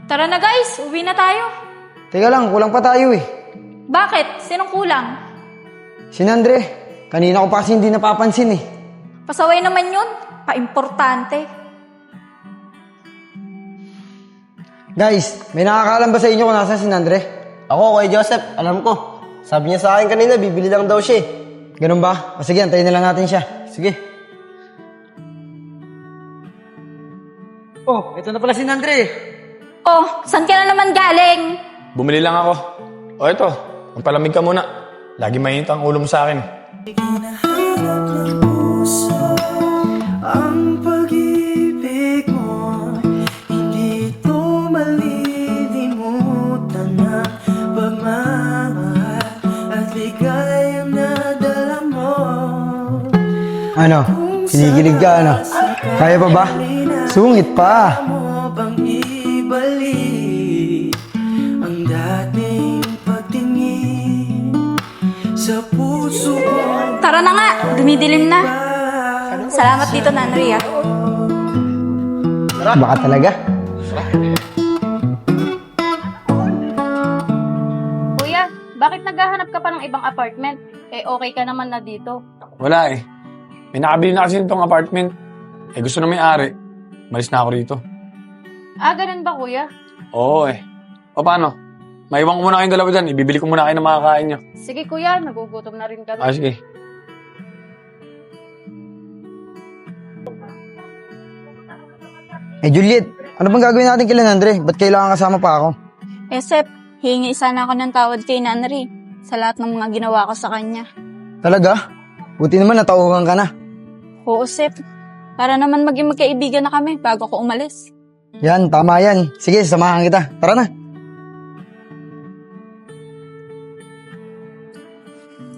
Tara na guys, uwi na tayo. Teka lang, kulang pa tayo eh. Bakit? Sinong kulang? Si Andre, kanina ko pa kasi hindi napapansin eh. Pasaway naman yun. Pa-importante. Guys, may nakakaalam ba sa inyo kung nasa si Andre? Ako, kay Joseph, alam ko. Sabi niya sa akin kanina, bibili lang daw siya eh. Ganun ba? O sige, antayin na lang natin siya. Sige. Oh, ito na pala si Andre. Oh, saan ka na naman galing? Bumili lang ako. O ito, magpalamig ka muna. Lagi mainit ang ulo mo sa akin. Ang pag-ibig mo, hindi ito malilimutan na pagmamahal at ligayang nadala mo. Ano? Kinikilig ka ano? Kaya pa ba? Sungit pa. Mo bang ibalik ang dating pagtingin sa puso ko? Tara na nga, dumidilim na. Salamat dito, Nanri, ah. Baka talaga. Kuya, bakit naghahanap ka pa ng ibang apartment? Eh, okay ka naman na dito. Wala eh. May nakabili na kasi itong apartment. Eh gusto na may-ari. Malis na ako rito. Ah, ganun ba, kuya? Oo eh. O paano? Maiwan ko muna kayong dalawa dyan. Ibibili ko muna kayo ng makakain nyo. Sige, kuya. Nagugutom na rin kami. Ah, sige. Eh Juliet, ano bang gagawin natin kila Andre? Ba't kailangan kasama pa ako? Eh, Sep, hingi sana ako ng tawad kay Nanri sa lahat ng mga ginawa ko sa kanya. Talaga? Buti naman natauhan ka na. Oo, Sep. Para naman maging magkaibigan na kami bago ako umalis. Yan, tama yan. Sige, samahan kita. Tara na.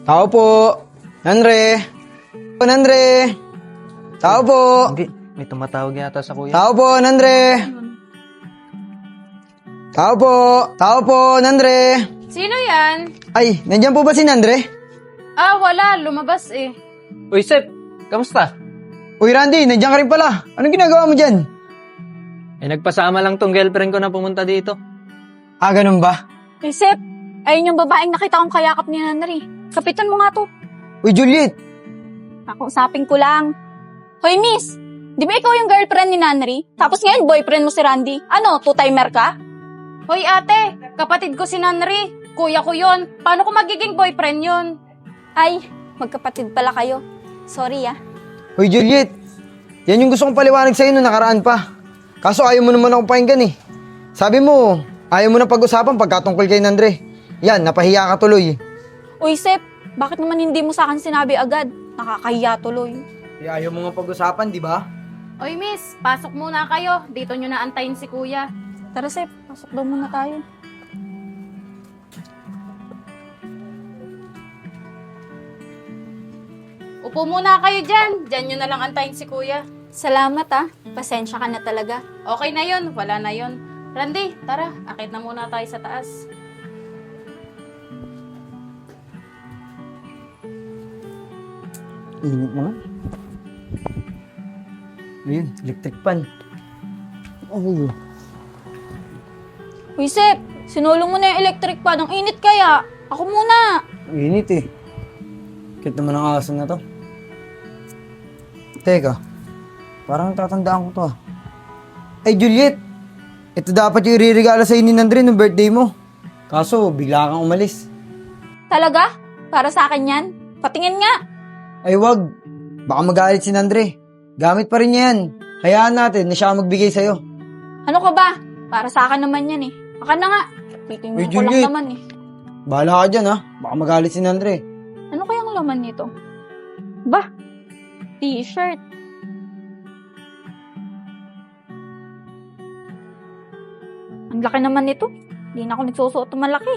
Tao po. Andre. Nandre. Tao po. Hindi, may tumatawag yata sa kuya. Tao po, Nandre. Tao po. Tao po, Nandre. Sino yan? Ay, nandyan po ba si Nandre? Ah, wala. Lumabas eh. Uy, Sep, kamusta? Uy, Randy, nandyan ka rin pala. Anong ginagawa mo dyan? Eh, nagpasama lang tong girlfriend ko na pumunta dito. Ah, ganun ba? Eh, Sep, ayun yung babaeng nakita kong kayakap ni Nanri. Kapitan mo nga to. Uy, Juliet. Kakausapin ko lang. Hoy, miss! Di ba ikaw yung girlfriend ni Nanri? Tapos ngayon, boyfriend mo si Randy. Ano, two-timer ka? Hoy, ate! Kapatid ko si Nanri. Kuya ko yon. Paano ko magiging boyfriend yon? Ay, magkapatid pala kayo. Sorry, ah. Uy, Juliet. Yan yung gusto kong paliwanag sa'yo nung nakaraan pa. Kaso ayaw mo naman akong pakinggan eh. Sabi mo, ayaw mo na pag-usapan pagkatungkol kay Nandre. Yan, napahiya ka tuloy. Uy, Sep, bakit naman hindi mo sa akin sinabi agad? Nakakahiya tuloy. Ayaw mo nga pag-usapan, di ba? Oy, miss, pasok muna kayo. Dito nyo na antayin si kuya. Tara, Sep, pasok daw muna tayo. Upo muna kayo dyan. Dyan nyo na lang antayin si kuya. Salamat ah. Pasensya ka na talaga. Okay na yon, wala na yon. Randy, tara, akit na muna tayo sa taas. Init naman. Ayun, electric pan. Oh, Uy, Sep, sinulong mo na yung electric pan. Ang init kaya. Ako muna. init eh. Cute naman ang aso na to. Teka, parang tatandaan ko to ah. Ay, Juliet! Ito dapat yung iririgalo sa'yo ni Nandre nung birthday mo. Kaso, bigla kang umalis. Talaga? Para sa akin yan? Patingin nga. Ay, wag. Baka magalit si Nandre. Gamit pa rin niya yan. Hayaan natin na siya ang magbigay sa'yo. Ano ka ba? Para sa akin naman yan eh. Akan na nga. Titingnan Uy, ko lang Juliet. naman eh. Bahala ka dyan ha. Baka magalit si Nandre. Ano kayang laman nito? Bah, t-shirt. Ang laki naman nito. Hindi na ako nagsusuot ng malaki.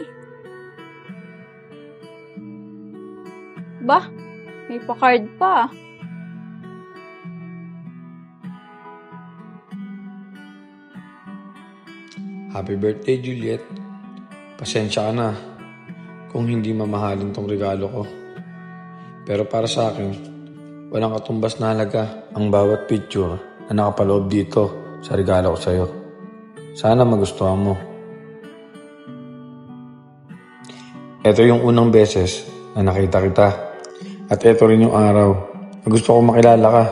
Bah, may pa-card pa. Happy birthday, Juliet. Pasensya ka na kung hindi mamahalin tong regalo ko. Pero para sa akin, walang katumbas na halaga ang bawat picture na nakapaloob dito sa regalo ko sa'yo. Sana magustuhan mo. Ito yung unang beses na nakita kita. At ito rin yung araw na gusto ko makilala ka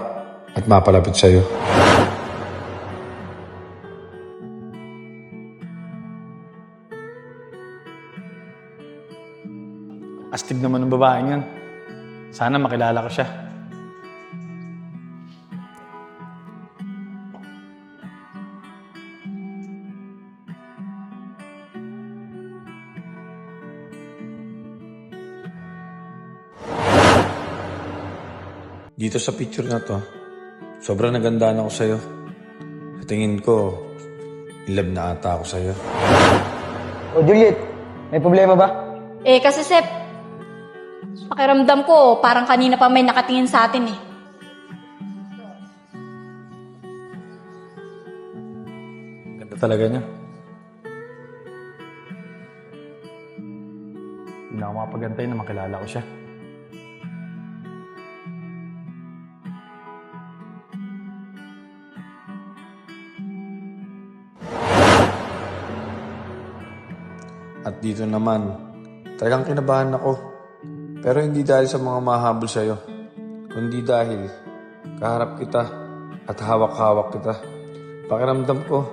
at mapalapit sa'yo. Astig naman ng babaeng yan. Sana makilala ko siya. Dito sa picture na to, sobrang nagandaan ako sa'yo. Sa tingin ko, in love na ata ako sa'yo. O Juliet, may problema ba? Eh, kasi Sep, pakiramdam ko, parang kanina pa may nakatingin sa atin eh. Ganda talaga niya. Hindi na ako makapagantay na makilala ko siya. At dito naman, talagang kinabahan ako. Pero hindi dahil sa mga mahabol sa'yo, kundi dahil kaharap kita at hawak-hawak kita. Pakiramdam ko,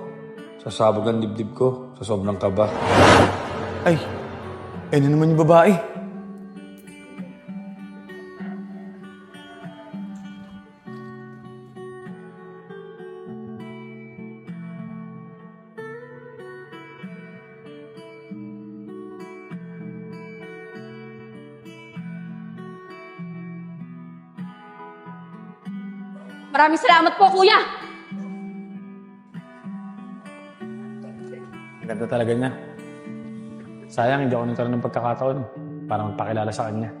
sasabog ang dibdib ko sa sobrang kaba. Ay, na naman yung babae. Maraming salamat po, kuya! Ganda talaga niya. Sayang, hindi ako nagkaroon ng pagkakataon para magpakilala sa kanya.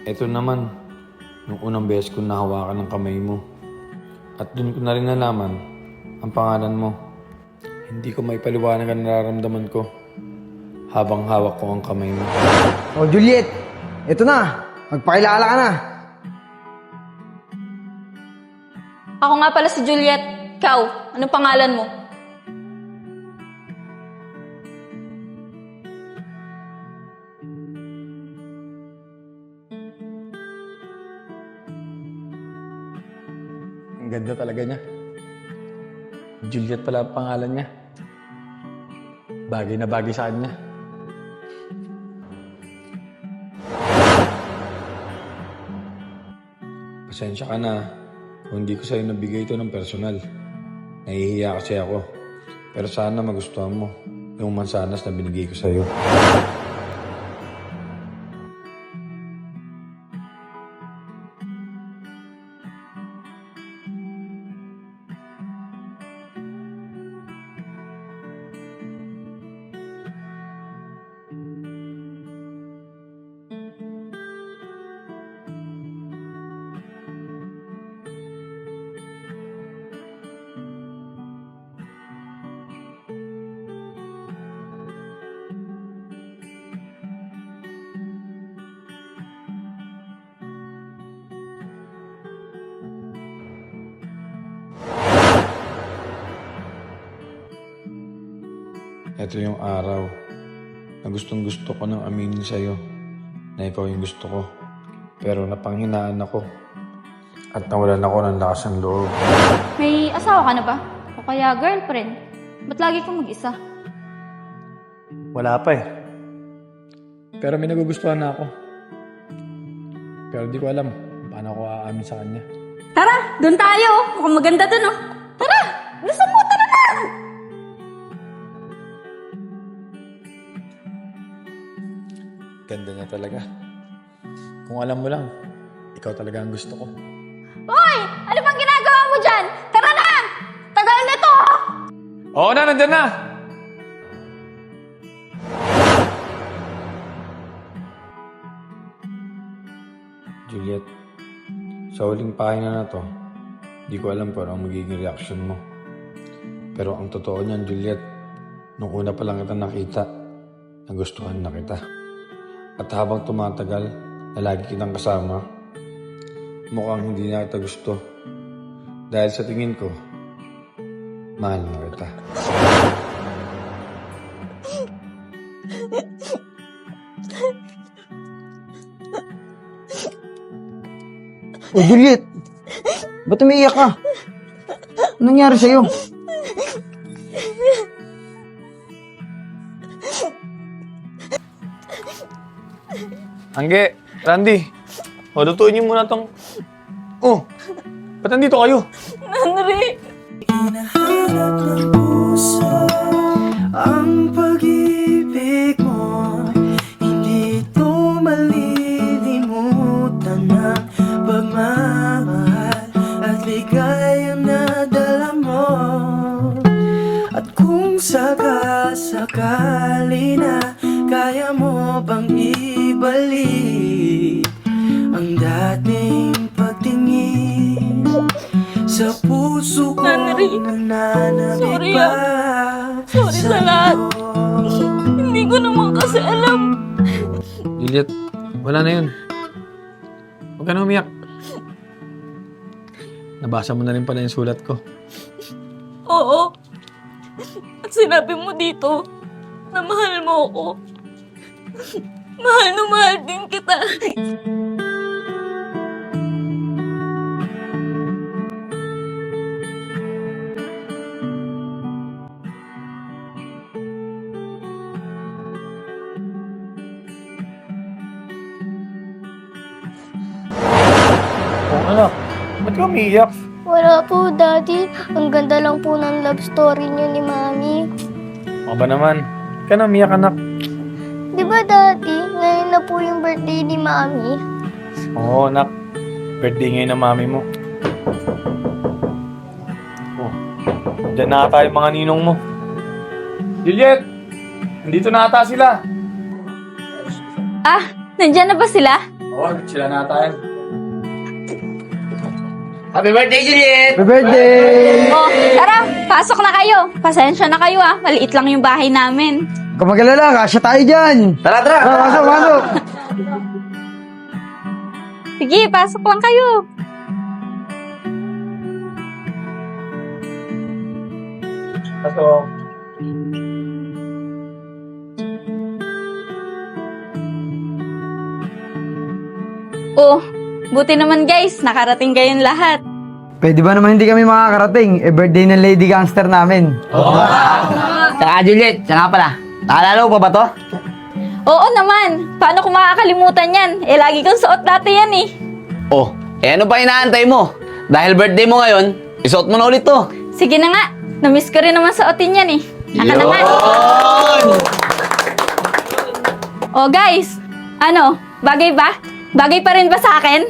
Ito naman, nung unang beses ko nahawakan ng kamay mo. At dun ko na rin nalaman ang pangalan mo. Hindi ko maipaliwanag ang nararamdaman ko habang hawak ko ang kamay mo. O Juliet, ito na. Magpakilala ka na. Ako nga pala si Juliet. Ikaw, anong pangalan mo? Ang ganda talaga niya. Juliet pala ang pangalan niya. Bagay na bagay sa kanya. Pasensya ka na kung hindi ko sa'yo nabigay ito ng personal. Nahihiya kasi ako. Pero sana magustuhan mo yung mansanas na binigay ko sa'yo. Ito yung araw na gustong gusto ko nang aminin sa'yo na ikaw yung gusto ko. Pero napanghinaan ako at nawalan ako ng lakas ng loob. May asawa ka na ba? O kaya girlfriend? Ba't lagi kang mag-isa? Wala pa eh. Pero may nagugustuhan na ako. Pero di ko alam paano ako aamin sa kanya. Tara, doon tayo. Mukhang maganda doon, oh. Tara! Gusto mo, tara na! Ganda niya talaga. Kung alam mo lang, ikaw talaga ang gusto ko. Hoy! Ano bang ginagawa mo dyan? Tara na! Tagal na to! Oo na, nandyan na! Juliet, sa huling pahina na to, di ko alam kung ano ang magiging reaction mo. Pero ang totoo niyan, Juliet, Nung una pa lang kita nakita, nagustuhan na kita. At habang tumatagal, na lagi kitang kasama, mukhang hindi na kita gusto. Dahil sa tingin ko, mahal na kita. Oh, Juliet! Ba't umiiyak ka? Anong nangyari sa'yo? Angge, Randy. O, lutuin niyo muna tong... Oh, ba't nandito kayo? Nanri! Hinahanap ng puso ang pag-ibig mo. Hindi ito malilimutan ng pagmamahal at ligayang nadala mo. At kung sakasakali na kaya mo bang ibalik ang dating pagtingin sa puso ko nananabik Sorry, pa Sorry sa lahat. Hindi ko naman kasi alam. Juliet, wala na yun. Huwag ka na umiyak. Nabasa mo na rin pala yung sulat ko. Oo. At sinabi mo dito na mahal mo ako. Mahal na mahal din kita. Oh, anak, ba't ka umiiyak? Wala po, Daddy. Ang ganda lang po ng love story niyo ni Mami. O ba naman? Huwag ka na umiyak, anak. Di ba, Daddy? Ngayon na po yung birthday ni Mami. Oo, anak. Birthday ngayon ng mami mo. Oh, dyan na ata yung mga ninong mo. Juliet! Nandito na ata sila. Ah, nandyan na ba sila? Oo, sila na ata yan. Happy birthday, Juliet! Happy birthday! Oh, tara, pasok na kayo. Pasensya na kayo ah, maliit lang yung bahay namin. Huwag ka mag-alala, kasya tayo dyan! Tara, tara! Pasok, pasok! Sige, pasok lang kayo. Pasok. Oh, buti naman guys, nakarating kayong lahat. Pwede ba naman hindi kami makakarating? Birthday ng Lady Gangster namin. Tsaka, Juliet, tsaka pala. Naalala mo pa ba to? Oo naman, paano ko makakalimutan yan? Eh, lagi kong suot dati yan eh. Oh, ano pa inaantay mo? Dahil birthday mo ngayon, isuot mo na ulit to. Sige na nga, namiss ko rin naman suotin yan eh. Aka na nga. Oh guys, ano, bagay ba? Bagay pa rin ba sa akin?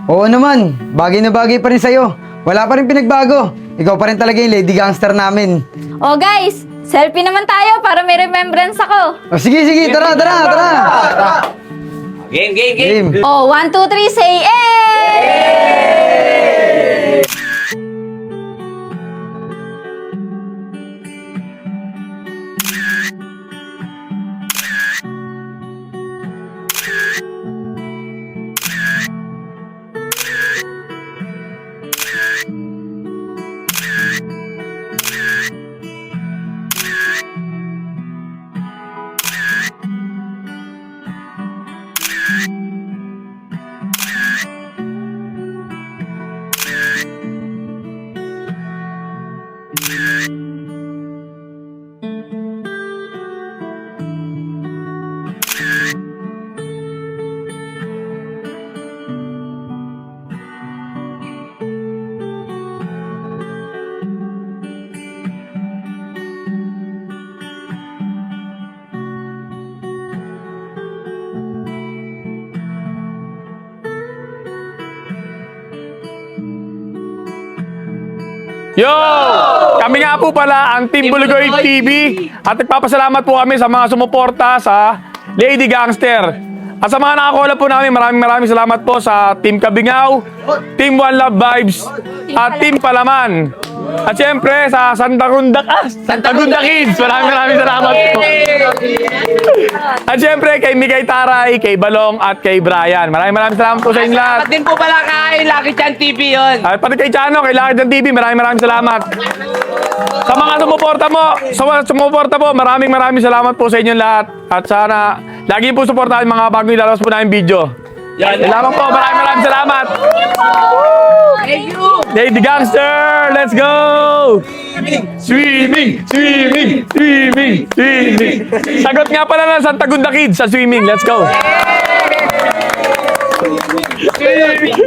Oo naman, bagay na bagay pa rin sa'yo. Wala pa rin pinagbago. Ikaw pa rin talaga yung Lady Gangster namin. Oh guys, selfie naman tayo para may remembrance ako. O sige, sige, tara, tara, tara! Game, game, game. Game! Oh, 1, 2, 3, say eh! Yo! Kami nga po pala ang Team Bulugoy TV at nagpapasalamat po kami sa mga sumuporta sa Lady Gangster. At sa mga nakakola po namin, maraming salamat po sa Team Kabingaw, Team One Love Vibes, at Team Palaman. At syempre, sa Santa Gunda Kids, maraming salamat po. At syempre, kay Migay Taray, kay Balong, at kay Brian. Maraming salamat po sa inyo lahat. At din po pala kay Lucky Chan TV yun. At pati kay Chano, kay Lucky Chan TV, maraming salamat. Sa mga sumuporta po, maraming salamat po sa inyo lahat. At sana, lagi po suportahan mga bagong ilalabas po namin video. Yan lamang po, maraming salamat. Thank you! Lady Gangster, let's go! Swimming! Sagot nga pala ng Santa Gunda Kids sa swimming. Let's go! Swimming!